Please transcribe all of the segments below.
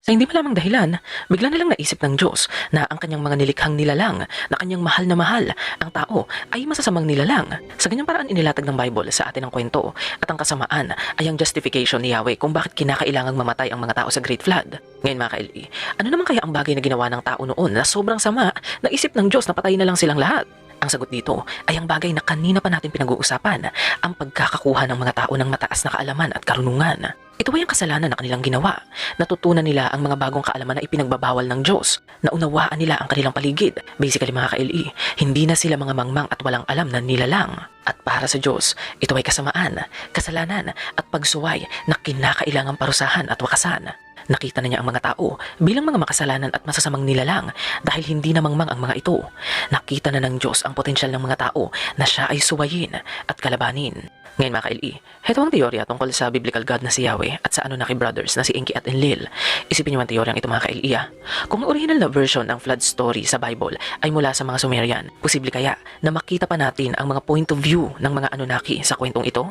Sa hindi malamang dahilan, bigla nilang naisip ng Diyos na ang kanyang mga nilikhang nilalang na kanyang mahal, ang tao, ay masasamang nilalang. Sa ganyang paraan inilatag ng Bible sa atin ang kwento at ang kasamaan ay ang justification ni Yahweh kung bakit kinakailangang mamatay ang mga tao sa Great Flood. Ngayon mga ka-LE, ano naman kaya ang bagay na ginawa ng tao noon na sobrang sama na isip ng Diyos na patayin na lang silang lahat? Ang sagot dito ay ang bagay na kanina pa natin pinag-uusapan, ang pagkakakuha ng mga tao ng mataas na kaalaman at karunungan. Ito ay ang kasalanan na kanilang ginawa. Natutunan nila ang mga bagong kaalaman na ipinagbabawal ng Diyos. Naunawaan nila ang kanilang paligid. Basically mga ka-LE, hindi na sila mga mangmang at walang alam na nilalang. At para sa Diyos, ito ay kasamaan, kasalanan at pagsuway na kinakailangang parusahan at wakasan. Nakita na niya ang mga tao bilang mga makasalanan at masasamang nilalang dahil hindi na mangmang ang mga ito. Nakita na ng Diyos ang potensyal ng mga tao na siya ay suwayin at kalabanin. Ngayon mga ka-LE, heto ang teorya tungkol sa biblical God na si Yahweh at sa Anunnaki brothers na si Enki at Enlil. Isipin niyo ang teoryang ito mga ka-LE. Kung ang original na version ng flood story sa Bible ay mula sa mga Sumerian, posible kaya na makita pa natin ang mga point of view ng mga Anunnaki sa kwentong ito?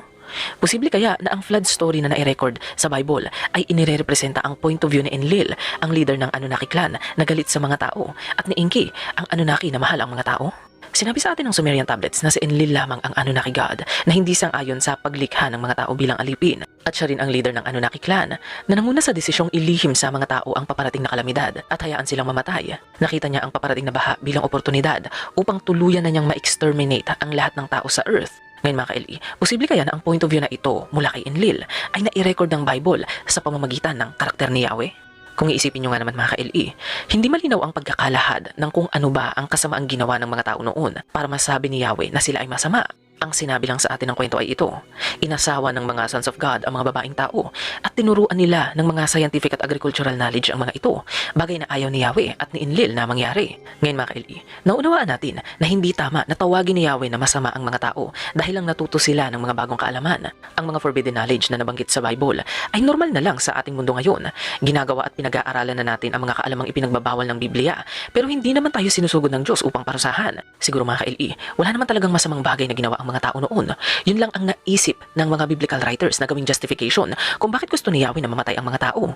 Posible kaya na ang flood story na nai-record sa Bible ay inirepresenta ang point of view ni Enlil, ang leader ng Anunnaki clan na galit sa mga tao, at ni Enki, ang Anunnaki na mahal ang mga tao? Sinabi sa atin ng Sumerian tablets na si Enlil lamang ang Anunnaki God na hindi sang-ayon sa paglikha ng mga tao bilang alipin, at siya rin ang leader ng Anunnaki clan na nanguna sa desisyong ilihim sa mga tao ang paparating na kalamidad at hayaan silang mamatay. Nakita niya ang paparating na baha bilang oportunidad upang tuluyan na niyang ma-exterminate ang lahat ng tao sa Earth. Ngayon mga ka-LE, posible kaya na ang point of view na ito mula kay Enlil ay nai-record ng Bible sa pamamagitan ng karakter ni Yahweh? Kung iisipin nyo nga naman mga ka-LE, hindi malinaw ang pagkakalahad ng kung ano ba ang kasamaang ginawa ng mga tao noon para masabi ni Yahweh na sila ay masama. Ang sinabi lang sa atin ng kwento ay ito: inasawa ng mga sons of God ang mga babaeng tao at tinuruan nila ng mga scientific at agricultural knowledge ang mga ito, bagay na ayaw ni Yahweh at ni Enlil na mangyari. Ngayon mga ka-LE, naunawaan natin na hindi tama na tawagin ni Yahweh na masama ang mga tao dahil lang natuto sila ng mga bagong kaalaman. Ang mga forbidden knowledge na nabanggit sa Bible ay normal na lang sa ating mundo ngayon. Ginagawa at pinag-aaralan na natin ang mga kaalamang ipinagbabawal ng Biblia, pero hindi naman tayo sinusugod ng Diyos upang parusahan. Siguro mga ka-LE, wala naman talagang masamang bagay na ginawa ang mga tao noon. Yun lang ang naisip ng mga biblical writers na gawing justification kung bakit gusto ni Yahweh na mamatay ang mga tao.